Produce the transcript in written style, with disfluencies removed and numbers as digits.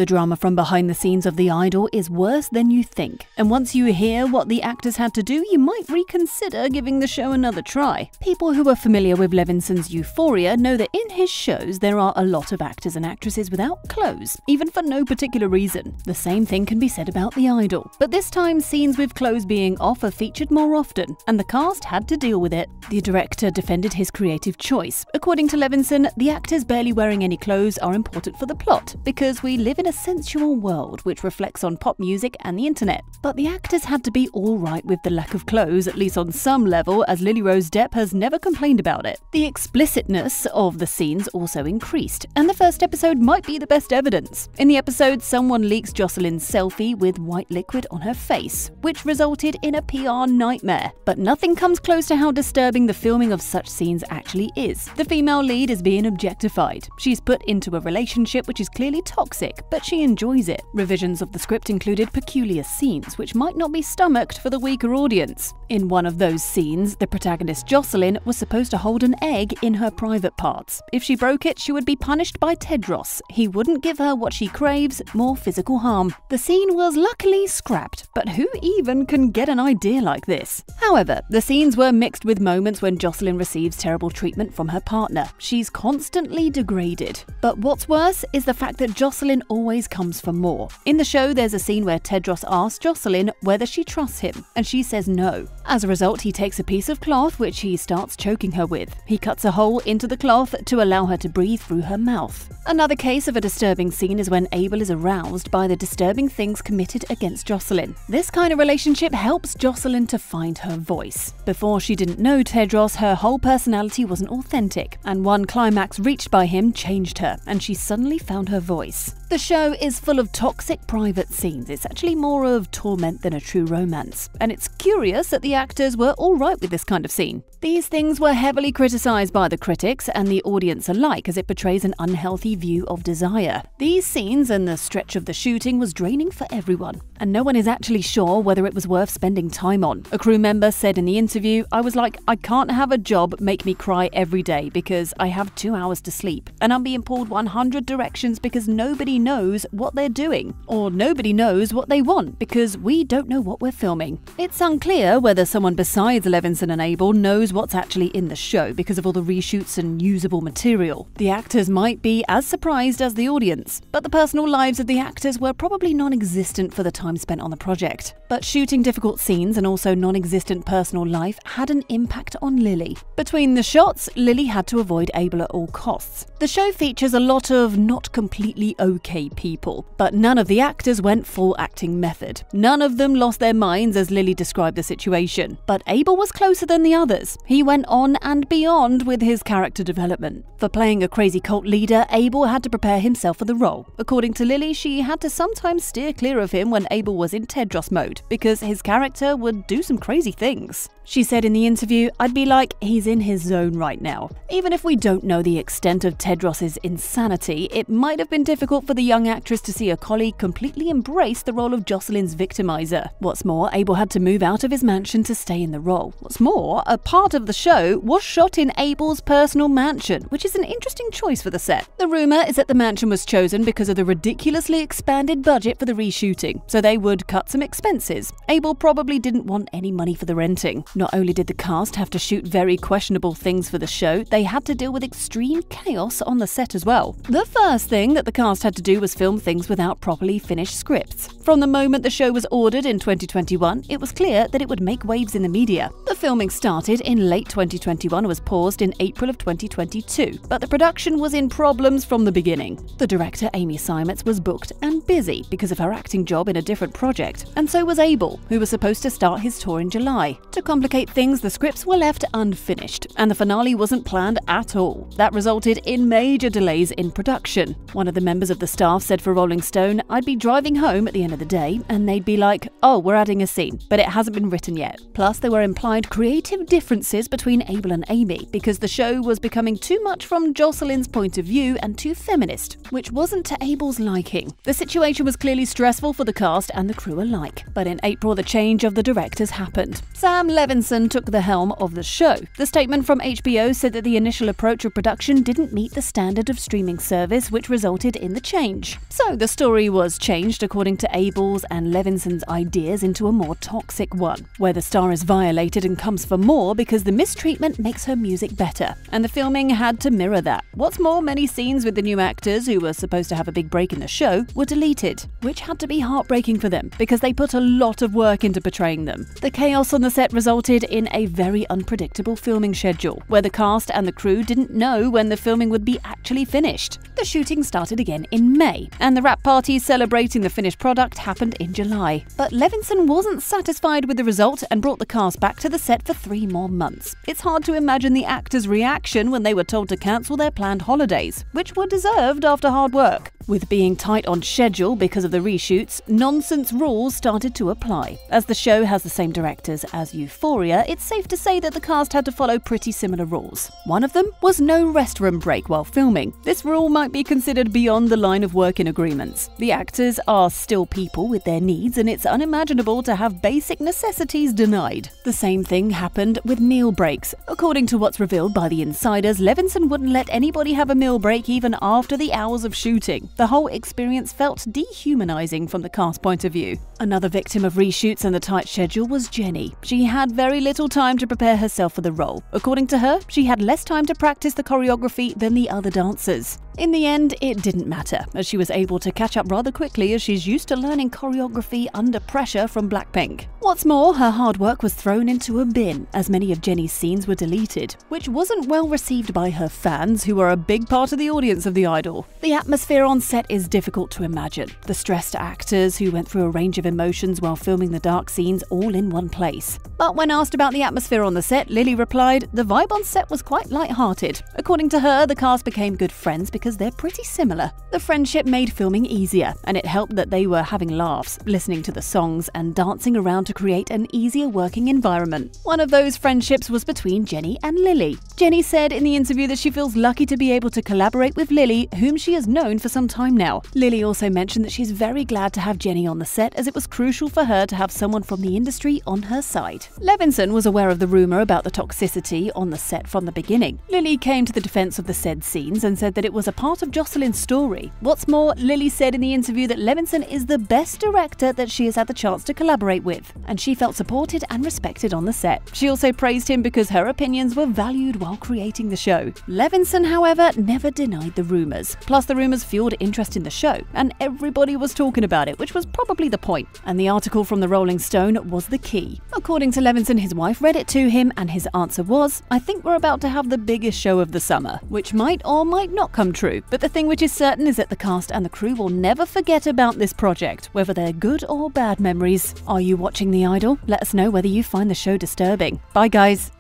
The drama from behind the scenes of The Idol is worse than you think, and once you hear what the actors had to do, you might reconsider giving the show another try. People who are familiar with Levinson's Euphoria know that in his shows there are a lot of actors and actresses without clothes, even for no particular reason. The same thing can be said about The Idol, but this time scenes with clothes being off are featured more often, and the cast had to deal with it. The director defended his creative choice. According to Levinson, the actors barely wearing any clothes are important for the plot, because we live in a sensual world which reflects on pop music and the internet. But the actors had to be alright with the lack of clothes, at least on some level, as Lily Rose Depp has never complained about it. The explicitness of the scenes also increased, and the first episode might be the best evidence. In the episode, someone leaks Jocelyn's selfie with white liquid on her face, which resulted in a PR nightmare. But nothing comes close to how disturbing the filming of such scenes actually is. The female lead is being objectified. She's put into a relationship which is clearly toxic, but she enjoys it. Revisions of the script included peculiar scenes which might not be stomached for the weaker audience. In one of those scenes, the protagonist Jocelyn was supposed to hold an egg in her private parts. If she broke it, she would be punished by Tedros. He wouldn't give her what she craves, more physical harm. The scene was luckily scrapped, but who even can get an idea like this? However, the scenes were mixed with moments when Jocelyn receives terrible treatment from her partner. She's constantly degraded. But what's worse is the fact that Jocelyn always comes for more. In the show, there's a scene where Tedros asks Jocelyn whether she trusts him, and she says no. As a result, he takes a piece of cloth which he starts choking her with. He cuts a hole into the cloth to allow her to breathe through her mouth. Another case of a disturbing scene is when Abel is aroused by the disturbing things committed against Jocelyn. This kind of relationship helps Jocelyn to find her voice. Before she didn't know Tedros, her whole personality wasn't authentic, and one climax reached by him changed her, and she suddenly found her voice. The show is full of toxic private scenes. It's actually more of torment than a true romance, and it's curious that the actors were alright with this kind of scene. These things were heavily criticised by the critics and the audience alike, as it portrays an unhealthy view of desire. These scenes and the stretch of the shooting was draining for everyone, and no one is actually sure whether it was worth spending time on. A crew member said in the interview, "I was like, I can't have a job make me cry every day because I have 2 hours to sleep, and I'm being pulled 100 directions because nobody knows what they're doing, or nobody knows what they want because we don't know what we're filming." It's unclear whether someone besides Levinson and Abel knows what's actually in the show because of all the reshoots and usable material. The actors might be as surprised as the audience, but the personal lives of the actors were probably non-existent for the time spent on the project. But shooting difficult scenes and also non-existent personal life had an impact on Lily. Between the shots, Lily had to avoid Abel at all costs. The show features a lot of not completely okay people, but none of the actors went full acting method. None of them lost their minds as Lily described the situation, but Abel was closer than the others. He went on and beyond with his character development. For playing a crazy cult leader, Abel had to prepare himself for the role. According to Lily, she had to sometimes steer clear of him when Abel was in Tedros mode, because his character would do some crazy things. She said in the interview, "I'd be like, he's in his zone right now." Even if we don't know the extent of Tedros' insanity, it might have been difficult for the young actress to see a colleague completely embrace the role of Jocelyn's victimizer. What's more, Abel had to move out of his mansion to stay in the role. What's more, a part of the show was shot in Abel's personal mansion, which is an interesting choice for the set. The rumor is that the mansion was chosen because of the ridiculously expanded budget for the reshooting, so they would cut some expenses. Abel probably didn't want any money for the renting. Not only did the cast have to shoot very questionable things for the show, they had to deal with extreme chaos on the set as well. The first thing that the cast had to do was film things without properly finished scripts. From the moment the show was ordered in 2021, it was clear that it would make waves in the media. The filming started in late 2021 and was paused in April of 2022, but the production was in problems from the beginning. The director, Amy Seimetz, was booked and busy because of her acting job in a different project, and so was Abel, who was supposed to start his tour in July. To complicate things, the scripts were left unfinished, and the finale wasn't planned at all. That resulted in major delays in production. One of the members of the staff said for Rolling Stone, "I'd be driving home at the end of the day, and they'd be like, 'Oh, we're adding a scene, but it hasn't been written yet.' Plus, there were implied creative differences between Abel and Amy, because the show was becoming too much from Jocelyn's point of view and too feminist, which wasn't to Abel's liking. The situation was clearly stressful for the cast and the crew alike. But in April, the change of the directors happened. Sam Levinson Levinson took the helm of the show. The statement from HBO said that the initial approach of production didn't meet the standard of streaming service, which resulted in the change. So the story was changed according to Abel's and Levinson's ideas into a more toxic one, where the star is violated and comes for more because the mistreatment makes her music better. And the filming had to mirror that. What's more, many scenes with the new actors, who were supposed to have a big break in the show, were deleted, which had to be heartbreaking for them because they put a lot of work into portraying them. The chaos on the set resulted in a very unpredictable filming schedule, where the cast and the crew didn't know when the filming would be actually finished. The shooting started again in May, and the wrap party celebrating the finished product happened in July. But Levinson wasn't satisfied with the result and brought the cast back to the set for 3 more months. It's hard to imagine the actors' reaction when they were told to cancel their planned holidays, which were deserved after hard work. With being tight on schedule because of the reshoots, nonsense rules started to apply. As the show has the same directors as Euphoria, it's safe to say that the cast had to follow pretty similar rules. One of them was no restroom break while filming. This rule might be considered beyond the line of work in agreements. The actors are still people with their needs, and it's unimaginable to have basic necessities denied. The same thing happened with meal breaks. According to what's revealed by the insiders, Levinson wouldn't let anybody have a meal break even after the hours of shooting. The whole experience felt dehumanizing from the cast point of view. Another victim of reshoots and the tight schedule was Jenny. She had very little time to prepare herself for the role. According to her, she had less time to practice the choreography than the other dancers. In the end, it didn't matter, as she was able to catch up rather quickly as she's used to learning choreography under pressure from Blackpink. What's more, her hard work was thrown into a bin, as many of Jenny's scenes were deleted, which wasn't well received by her fans, who are a big part of the audience of the idol. The atmosphere on set is difficult to imagine. The stressed actors who went through a range of emotions while filming the dark scenes all in one place. But when asked about the atmosphere on the set, Lily replied, "The vibe on set was quite light-hearted." According to her, the cast became good friends because they're pretty similar. The friendship made filming easier, and it helped that they were having laughs, listening to the songs, and dancing around to create an easier working environment. One of those friendships was between Jenny and Lily. Jenny said in the interview that she feels lucky to be able to collaborate with Lily, whom she has known for some time now. Lily also mentioned that she's very glad to have Jenny on the set, as it was crucial for her to have someone from the industry on her side. Levinson was aware of the rumor about the toxicity on the set from the beginning. Lily came to the defense of the said scenes and said that it was a part of Jocelyn's story. What's more, Lily said in the interview that Levinson is the best director that she has had the chance to collaborate with, and she felt supported and respected on the set. She also praised him because her opinions were valued while creating the show. Levinson, however, never denied the rumors. Plus, the rumors fueled interest in the show, and everybody was talking about it, which was probably the point. And the article from the Rolling Stone was the key. According to Levinson, his wife read it to him, and his answer was, "I think we're about to have the biggest show of the summer," which might or might not come true. But the thing which is certain is that the cast and the crew will never forget about this project, whether they're good or bad memories. Are you watching The Idol? Let us know whether you find the show disturbing. Bye, guys.